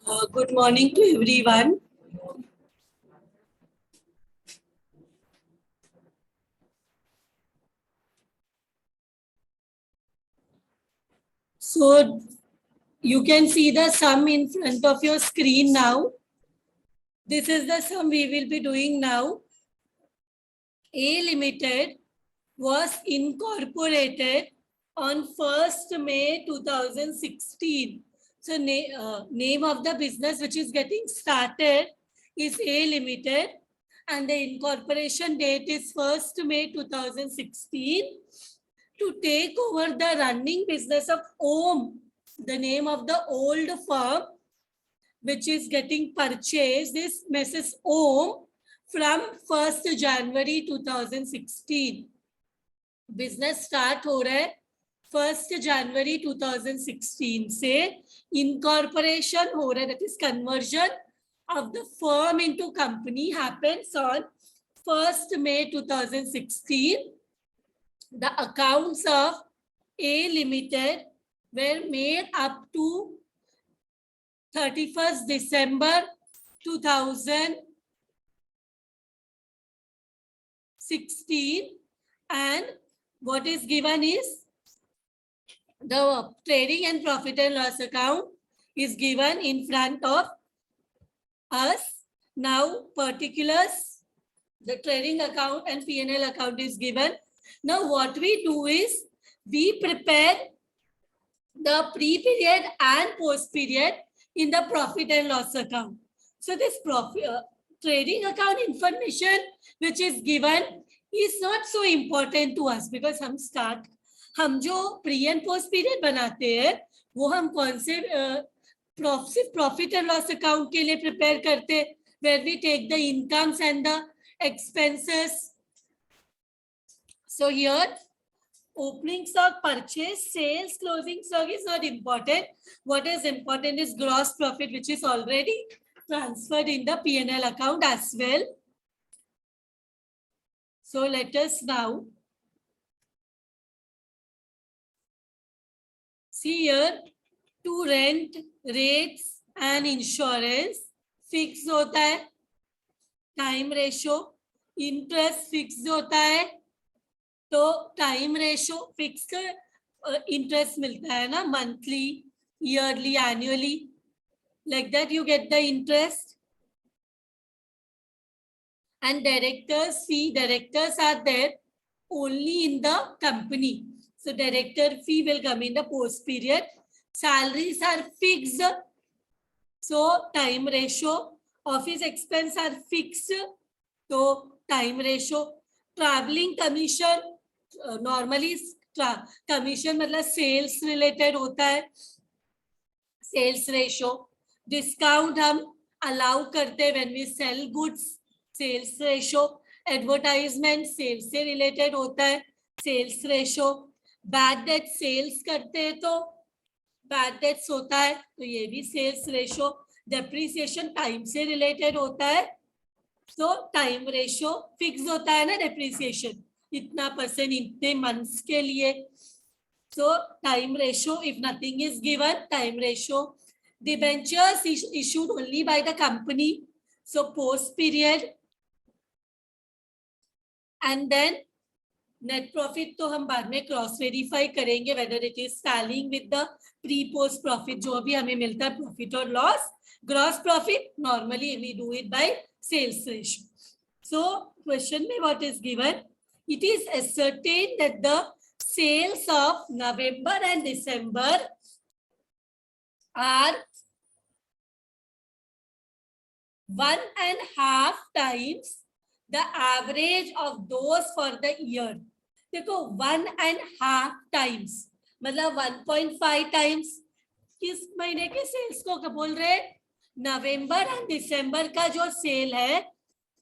Good morning to everyone. So you can see the sum in front of your screen now. This is the sum we will be doing now. A Limited was incorporated on 1st May 2016. So name of the business which is getting started is A Limited, and the incorporation date is 1st May 2016. To take over the running business of OM, the name of the old firm which is getting purchased, this Mrs. OM, from 1st January 2016. Business start हो रहा है 1st January 2016 से. Incorporation हो रहा है, that is conversion of the firm into company happens on 1st May 2016. The accounts of A Limited were made up to 31st December 2016, and what is given is the trading and profit and loss account is given in front of us. Now particulars, the trading account and P&L account is given. Now what we do is we prepare the pre-period and post-period in the profit and loss account. So this trading account information which is given is not so important to us because हम जो pre and post period बनाते हैं वो हम कौन से सिर्फ profit and loss account के लिए प्रिपेयर करते हैं, where we take the incomes and the expenses. So here opening stock, purchase, sales, closing stock is not important. What is important is gross profit, which is already transferred in the P&L account as well. So let us now see here. To rent, rates and insurance fixed होता है, time ratio, interest fix होता है, तो time ratio fixed interest मिलता है ना, monthly, yearly, annually, like that you get the interest. And directors fee, directors are there only in the company, so director fee will come in the post period. Salaries are fixed, so time ratio. Office expense are fixed, so time ratio. Traveling commission, normally commission मतलब sales related होता है, sales ratio. Discount हम allow करते when we sell goods, sales ratio. Advertisement sales से related होता है, sales ratio. Bad debt sales करते हैं तो बैड डेट्स होता है, तो ये भी सेल्स रेशो. डेप्रिसिएशन टाइम से रिलेटेड होता है, तो टाइम रेशो फिक्स होता है ना, डेप्रिसिएशन इतना परसेंट इतने मंथ्स के लिए. So time ratio, if nothing is given, time ratio. Debentures issued only by the company, so post period. And then net profit तो हम बाद में क्रॉस वेरीफाई करेंगे whether it is tallying with the pre post profit जो भी हमें मिलता है, प्रॉफिट और loss. Gross profit normally we do it by sales ratio. So question में what is given, it is ascertained that the sales of November and December are 1.5 times the average of those for the year. देखो 1.5 times मतलब 1.5 times किस महीने के sales को बोल रहे हैं, नवंबर एंड दिसंबर का जो सेल है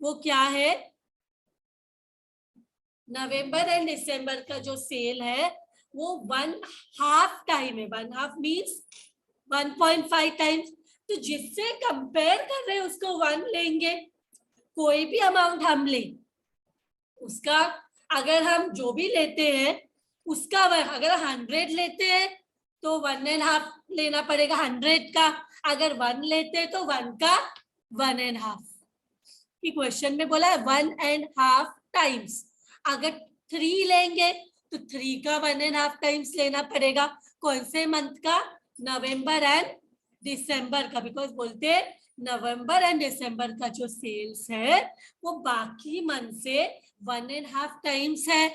वो क्या है, नवंबर एंड दिसंबर का जो सेल है वो 1.5 टाइम है. 1.5 मीन्स 1.5 टाइम्स. तो जिससे कंपेयर कर रहे हैं उसको 1 लेंगे. कोई भी अमाउंट हम लें उसका, अगर हम जो भी लेते हैं उसका अगर 100 लेते हैं तो 1.5 लेना पड़ेगा 100 का, अगर 1 लेते तो 1 का 1.5 की क्वेश्चन में बोला है 1.5 टाइम्स। अगर 3 लेंगे तो 3 का 1.5 टाइम्स लेना पड़ेगा। कौन से मंथ का? नवंबर एंड दिसंबर का, बिकॉज बोलते हैं नवंबर एंड दिसंबर का जो सेल्स है वो बाकी मंथ से 1.5 टाइम्स है।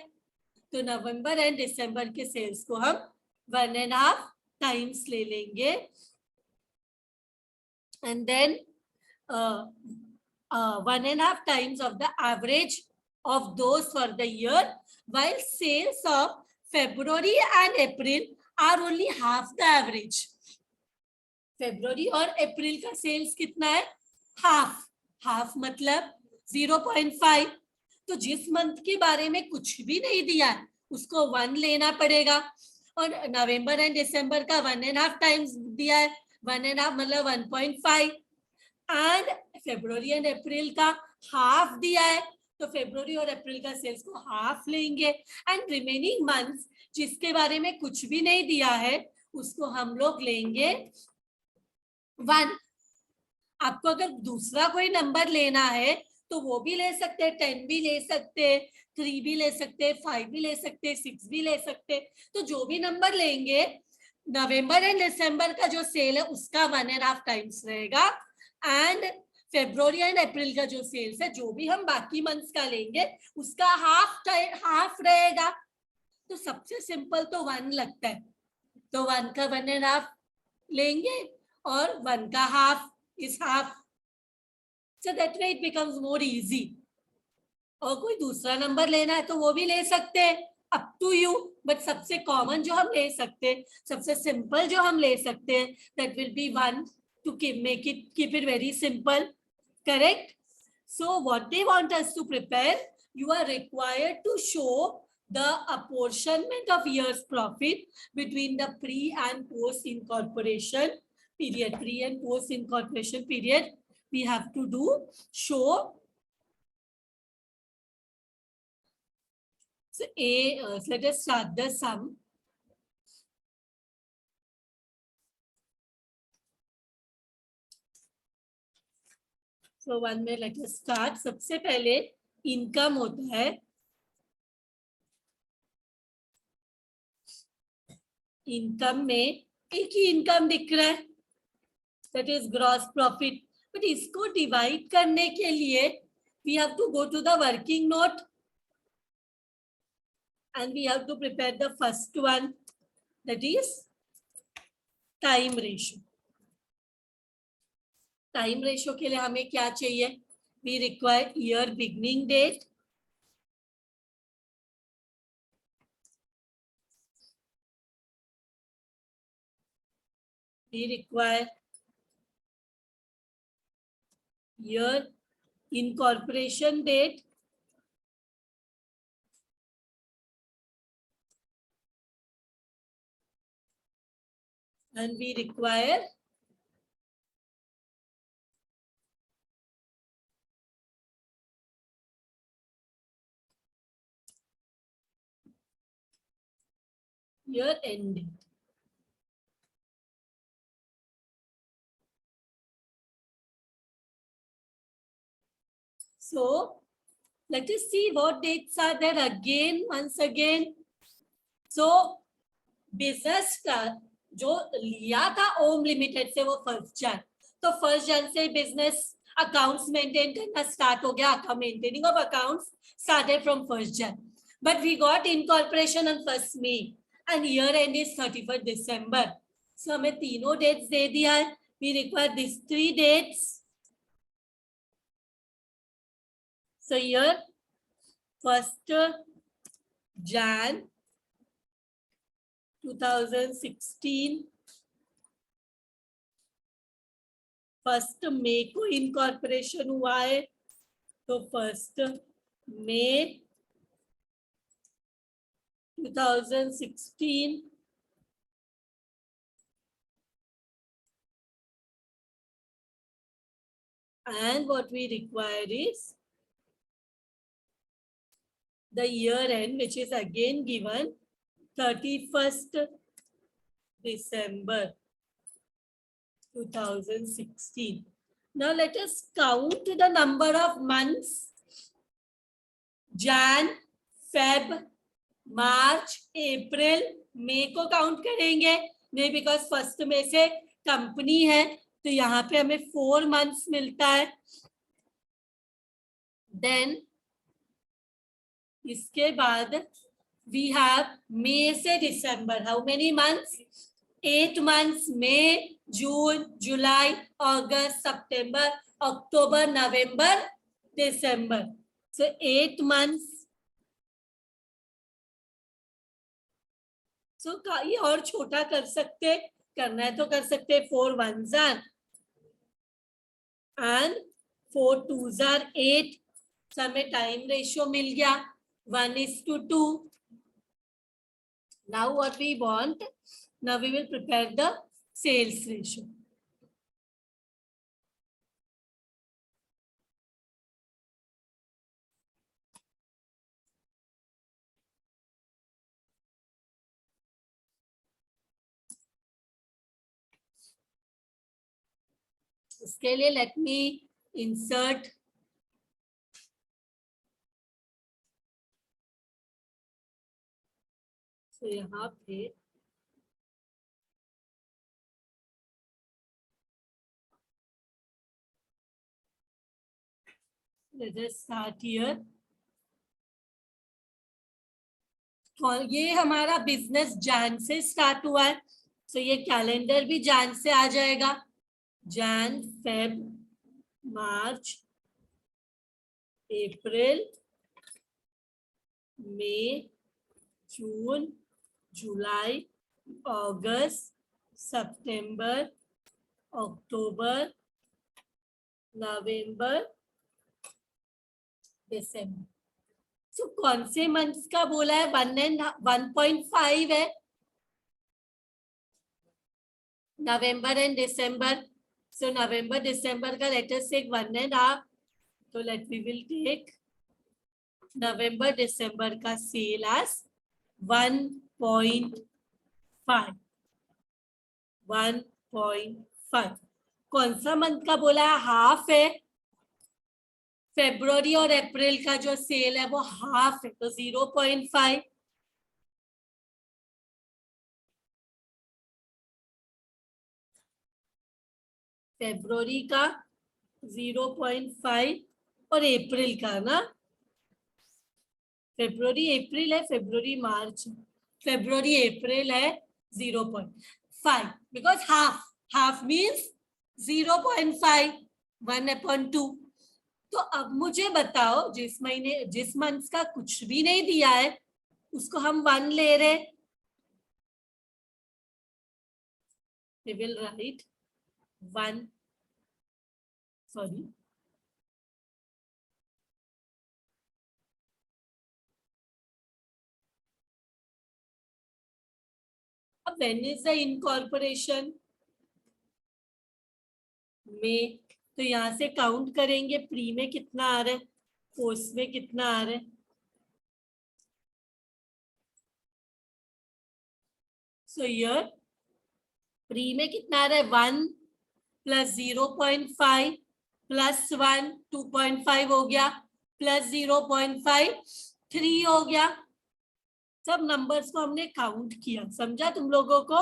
तो नवंबर एंड दिसंबर के सेल्स को हम 1.5 टाइम्स ले लेंगे। And then 1.5 times of the average of those for the year, while sales of February and April are only half the average. February और अप्रैल का सेल्स कितना है? हाफ। हाफ मतलब 0.5। तो जिस मंथ के बारे में कुछ भी नहीं दिया है उसको 1 लेना पड़ेगा। और नवंबर एंड दिसंबर का 1.5 टाइम्स दिया है, 1.5 मतलब 1.5। एंड फेब्रुवरी एंड अप्रैल का हाफ दिया है, तो फेब्रुवरी और अप्रैल का सेल्स को हाफ लेंगे। एंड रिमेनिंग मंथ्स जिसके बारे में कुछ भी नहीं दिया है उसको हम लोग लेंगे 1। आपको अगर दूसरा कोई नंबर लेना है तो वो भी ले सकते हैं, 10 भी ले सकते हैं, 3 भी ले सकते हैं, 5 भी ले सकते हैं, 6 भी ले सकते हैं। तो जो भी नंबर लेंगे नवंबर एंड दिसंबर का जो सेल है उसका 1.5 टाइम्स रहेगा। एंड फेब्रुवरी एंड अप्रैल का जो सेल्स है जो भी हम बाकी मंथ्स का लेंगे उसका हाफ रहेगा। तो सबसे सिंपल तो 1 लगता है, तो 1 का 1.5 लेंगे और 1 का half is half. So that way it becomes more easy. और कोई दूसरा नंबर लेना है तो वो भी ले सकते हैं, अप टू यू। बट सबसे कॉमन जो हम ले सकते हैं, सबसे सिंपल जो हम ले सकते हैं, that will be 1 to keep it very simple. Correct? So what they want us to prepare, you are required to show the apportionment of year's profit between the pre and post incorporation period. Pre and post incorporation period we have to do show. So let us start the sum. So 1 में let us start. सबसे पहले income होता है, income में एक ही income दिख रहा है, that is gross profit. But इसको डिवाइड करने के लिए we have to go to the working note and we have to prepare the first one, that is time ratio. Time ratio के लिए हमें क्या चाहिए? We require year beginning date, we require year incorporation date, and we require year end date. So let us see what dates are there again, once again. So business का जो लिया था ओम limited से वो 1 जन, तो 1 जन से business accounts maintain करना स्टार्ट हो गया। Maintaining of accounts started from 1 Jan, but we got incorporation on 1 May and year end is 31 December. सो हमें तीनों डेट्स दे दिया है, we require this 3 dates. So year 1 Jan 2016, 1 मई को इनकॉर्पोरेशन हुआ है, तो 1 मई 2016 and what we require is the year end, which is again given 31st December 2016. Now let us count the number of months. Jan, Feb, मार्च, अप्रैल, मई को count करेंगे नहीं, because first में से कंपनी है तो यहाँ पे हमें 4 मंथ्स मिलता है. देन इसके बाद वी हैव मई से दिसंबर. How many months? 8 months. मई, जून, जुलाई, अगस्त, सितंबर, अक्टूबर, नवंबर, दिसंबर. So 8 months. सो ये और छोटा कर सकते, करना है तो कर सकते. 4 ones are and 4 twos are 8. सो हमें टाइम रेशियो मिल गया 1:2. Now what we want? Now we will prepare the sales ratio. उसके लिए let me insert तो यहाँ पे let us start here. और ये हमारा बिजनेस जैन से स्टार्ट हुआ है, तो ये कैलेंडर भी जैन से आ जाएगा. जैन, फेब, मार्च, अप्रैल, मई, जून, जुलाई, अगस्त, सितंबर, अक्टूबर, नवंबर, दिसंबर. तो कौन से मंथ्स का बोला है? 1.5 है. नवंबर and December. So November December का लेट अस टेक 1.5. तो let we will take November December का सेल एज 1.5. 1.5. कौन सा मंथ का बोला है? हाफ है. फरवरी और अप्रैल का जो सेल है वो हाफ है, तो 0.5. फरवरी का 0.5 और अप्रैल का ना, फरवरी अप्रैल है, फरवरी मार्च, फरवरी अप्रैल है 0.5. Because half means 0.5, 1/2. तो अब मुझे बताओ, जिस महीने जिस मंथ का कुछ भी नहीं दिया है उसको हम 1 ले रहे. We will write 1. Sorry. अब when is the incorporation? में. तो यहाँ से काउंट करेंगे प्री में कितना आ रहा है, पोस्ट में कितना आ रहा है. सो हियर प्री में कितना आ रहा है? 1 प्लस 0.5 प्लस 1 2.5 हो गया, प्लस 0.5 3 हो गया. सब नंबर्स को हमने काउंट किया, समझा तुम लोगों को?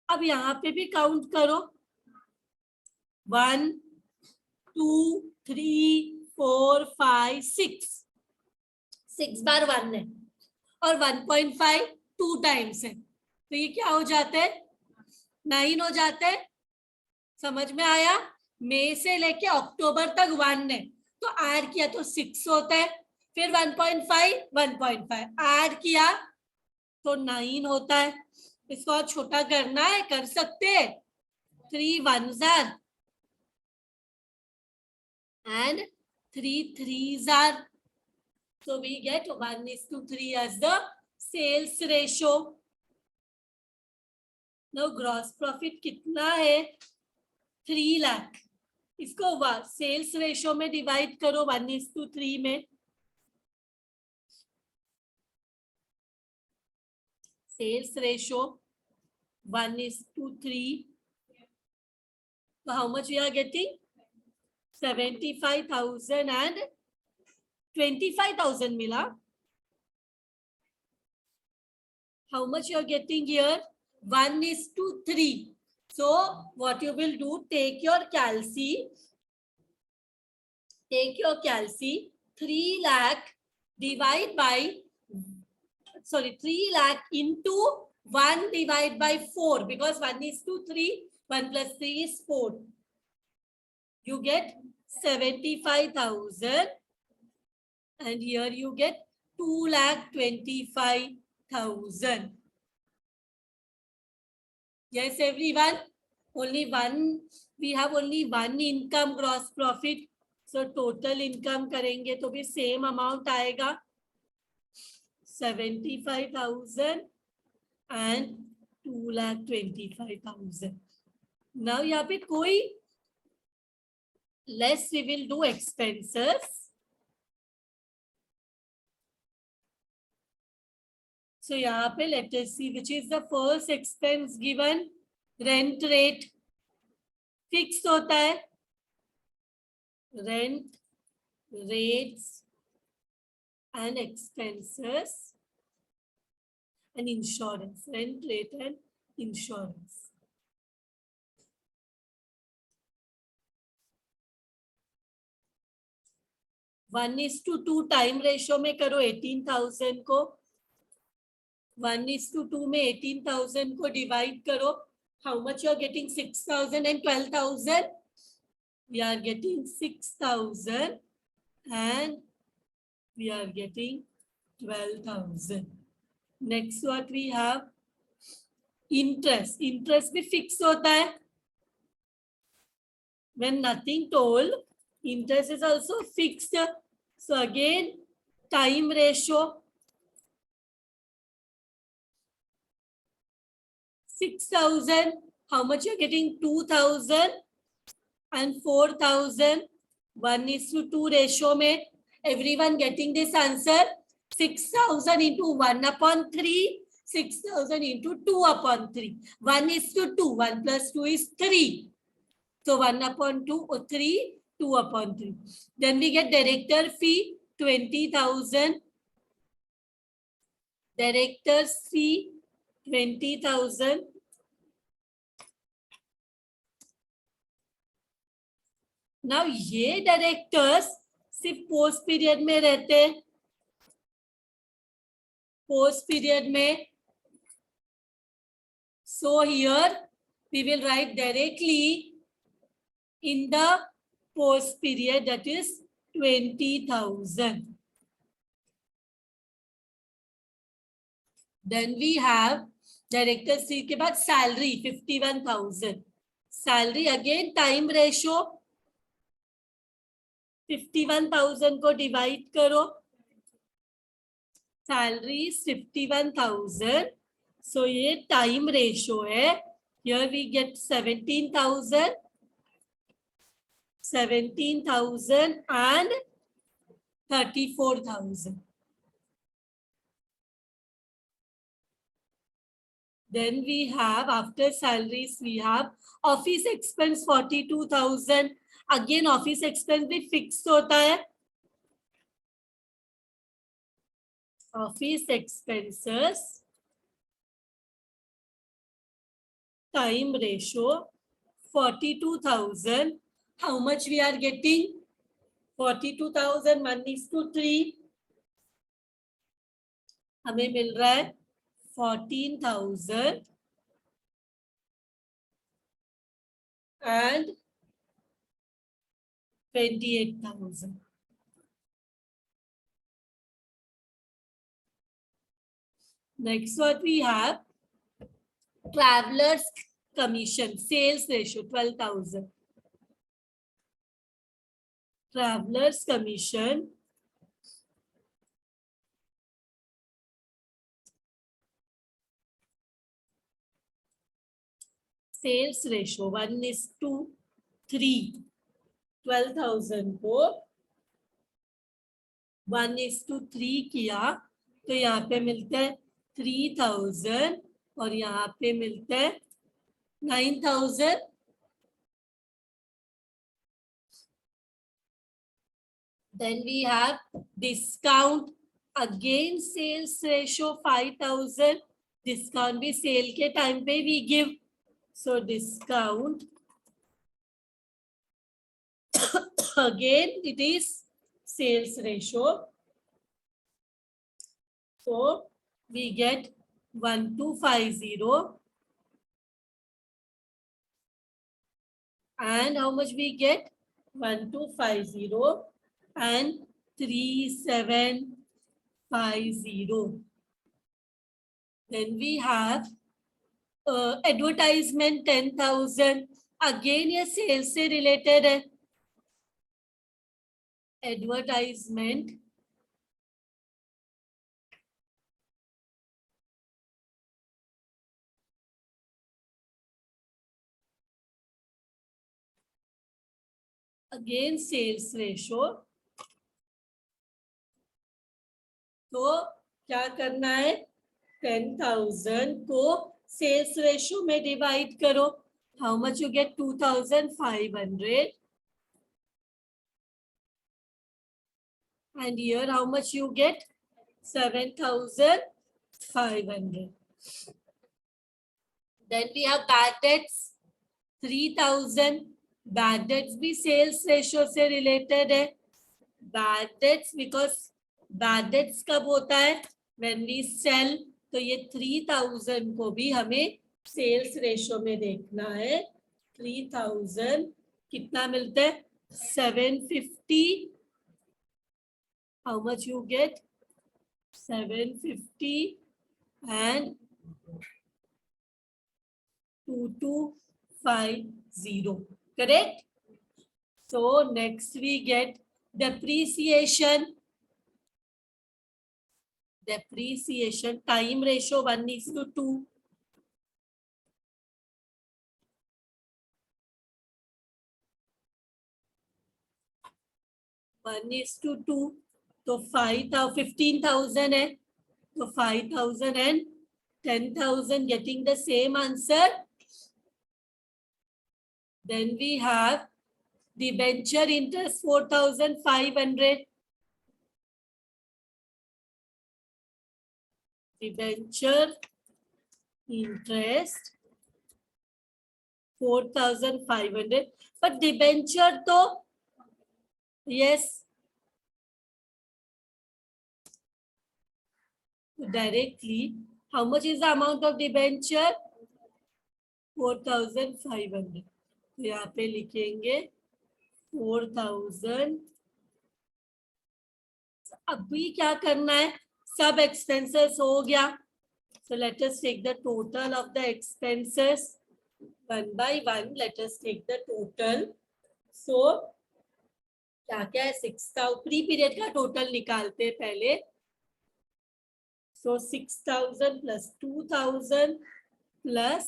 अब यहाँ पे भी काउंट करो. 1 2 3 4 5 6. 6 बार 1 है और 1.5 2 टाइम्स है, तो ये क्या हो जाते हैं? 9 हो जाते हैं. समझ में आया? मई से लेके अक्टूबर तक 1 है, तो ऐड किया तो 6 होता है. फिर 1.5 ऐड किया तो 9 होता है. इसको और छोटा करना है, कर सकते हैं. 3 ones are and 3 threes are. So we get 1:3 as the sales ratio. Now gross profit कितना है? 3 लाख. इसको सेल्स रेशियो में डिवाइड करो 1:3 में. Sales ratio 1:3. So how much we are getting? 75,000 and 25,000 mila. How much you are getting here? 1:3. So what you will do, take your calci. Take your calci, 3 lakh divide by, 3 lakh into 1 divided by 4, because 1:3, 1 plus 3 is 4. You get 75,000 and here you get 2,25,000. Yes, everyone. Only one, we have only one income, gross profit. So total income करेंगे तो भी same amount आएगा, 75,000 and 2,25,000. Now यहाँ पे कोई less we will do expenses. So यहाँ पे let us see which is the first expense given. Rent rate fixed होता है. Rent rates and expenses and insurance. Rent rate and insurance. One is to two time ratio में करो 18,000 को. 1:2 में 18,000 को divide करो. How much you are getting? 6,000 and 12,000. We are getting 6,000 and we are getting 12,000. Next what we have? Interest. Interest भी fix होता है. When nothing told, interest is also fixed. So again, time ratio. 6,000. How much you're getting? 2,000 and 4,000. 1:2 ratio में. Everyone getting this answer? 6,000 into 1/3. 6,000 into 2/3. 1:2. 1 plus 2 is 3. So 1/2 or 3, 2/3. Then we get director fee 20,000. Director's fee 20,000. Now ये directors सिर्फ post period में रहते हैं. Post period में. So here we will write directly in the post period, that is 20,000. Then we have director C के बाद salary 51,000. Salary again time ratio. 51,000 को divide करो. Salary is 51,000. So ये time ratio है. Here we get 17,000. 17,000 and 34,000. Then we have, after salaries, we have office expense 42,000. Again, office expense भी fixed होता है. Office expenses, time ratio 42,000. How much we are getting? 42,000 1:3. हमें मिल रहा है 14,000 and 28,000. Next what we have, travelers commission, sales ratio 12,000. Travelers commission sales ratio 1:3. 12,000 को 1:3 किया तो यहाँ पे मिलता है 3,000 और यहाँ पे मिलता है 9,000. Then we have discount, again sales ratio 5,000. Discount भी sale के time पे we give. So discount again it is sales ratio. So we get 1,250. And how much we get? 1,250 and 3,750. Then we have advertisement 10,000. Again ये sales से related है. Advertisement again sales ratio. तो क्या करना है? 10,000 को sales ratio में divide करो. How much you get? 2,500. And here how much you get? 7,500. Then we have bad debts 3,000. Bad debts भी sales ratio से related है. Bad debts because bad debts कब होता है? When we sell. तो ये 3,000 को भी हमें sales ratio में देखना है. 3,000 कितना मिलता है? 750. How much you get? 750 and 2,250. Correct? So next we get depreciation. Depreciation time ratio 1:2. One is to 2. तो 15,000 है. तो 5,000 and 10,000 getting the same answer. Then we have the debenture interest 4,500. Debenture interest 4,500. But debenture तो yes. Directly, how much is the amount of debenture? 4,500. तो यहाँ पे लिखेंगे 4,000. अभी क्या करना है? सब expenses हो गया. So let us take the total of the expenses one by one. Let us take the total. So क्या क्या है? 6,000 प्री पीरियड का टोटल निकालते हैं पहले. So 6,000 plus 2,000 plus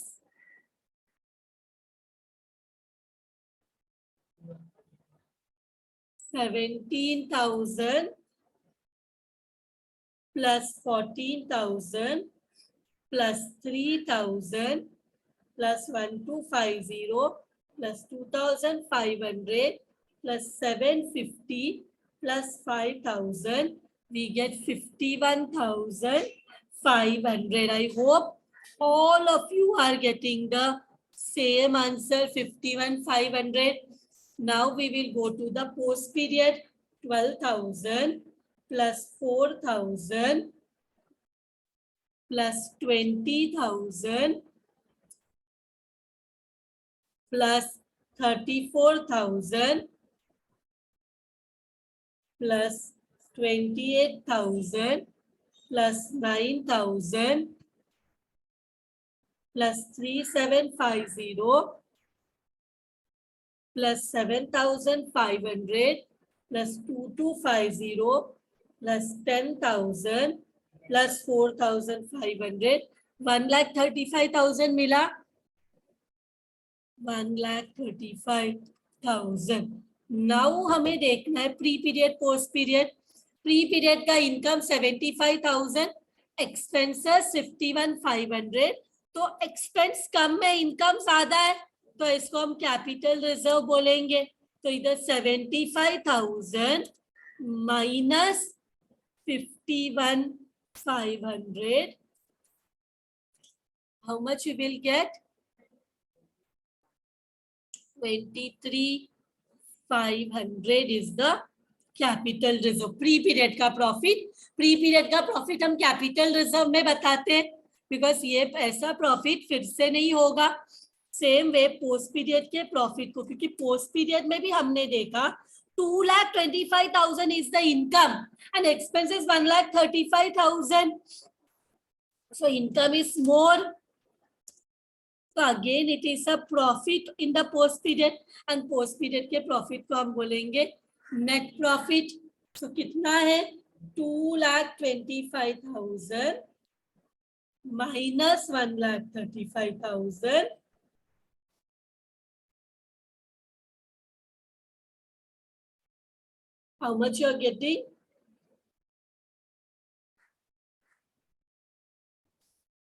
17,000 plus 14,000 plus 3,000 plus 1,250 plus 2,500 plus 750 plus 5,000. We get 51,500. I hope all of you are getting the same answer, 51,500. Now we will go to the post period. 12,000 plus 4,000 plus 20,000 plus 34,000 plus 28,000 plus 9,000 plus 3,750 plus 7,500 plus 2,250 plus 10,000 plus 4,500. 1,35,000 मिला. 1,35,000. Now हमें देखना है pre period post period. Pre period का income 75,000, expenses 51,500 तो expense कम है, income ज्यादा है, तो इसको हम कैपिटल रिजर्व बोलेंगे। तो इधर 75,000 minus 51,500, how much you will get? 23,500 is the capital reserve. Pre period का प्रॉफिट, प्री पीरियड का प्रॉफिट हम कैपिटल रिजर्व में बताते हैं, बिकॉज ये ऐसा प्रॉफिट फिर से नहीं होगा। सेम वे पोस्ट पीरियड के प्रॉफिट को, क्योंकि पोस्ट पीरियड में भी हमने देखा 2,25,000 is the income and expenses 1,35,000. So income is more. So again it is a profit in the post period and post period के profit को हम बोलेंगे net profit. So कितना है? 2,25,000 minus 1,35,000. How much you are getting?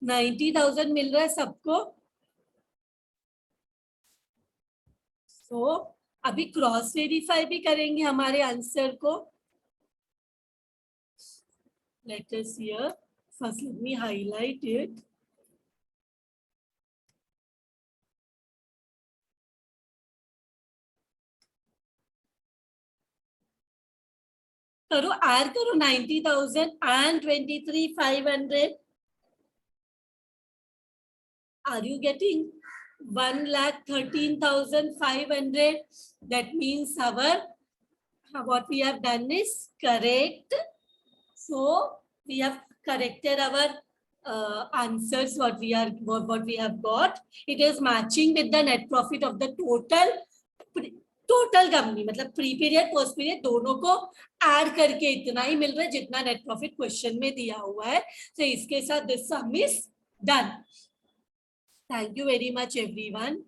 90,000 मिल रहा है सबको। तो अभी क्रॉस वेरीफाई भी करेंगे हमारे आंसर को। Let us here. First, let me highlight it. करो, add करो 90,000 and 23,500. Are you getting 1,13,500? That means our what we have done is correct. So we have corrected our answers. What we have got. It is matching with the net profit of the total company, मतलब pre period post period दोनों को add करके इतना ही मिल रहा है जितना net profit question में दिया हुआ है। तो इसके साथ this some is done. Thank you very much everyone.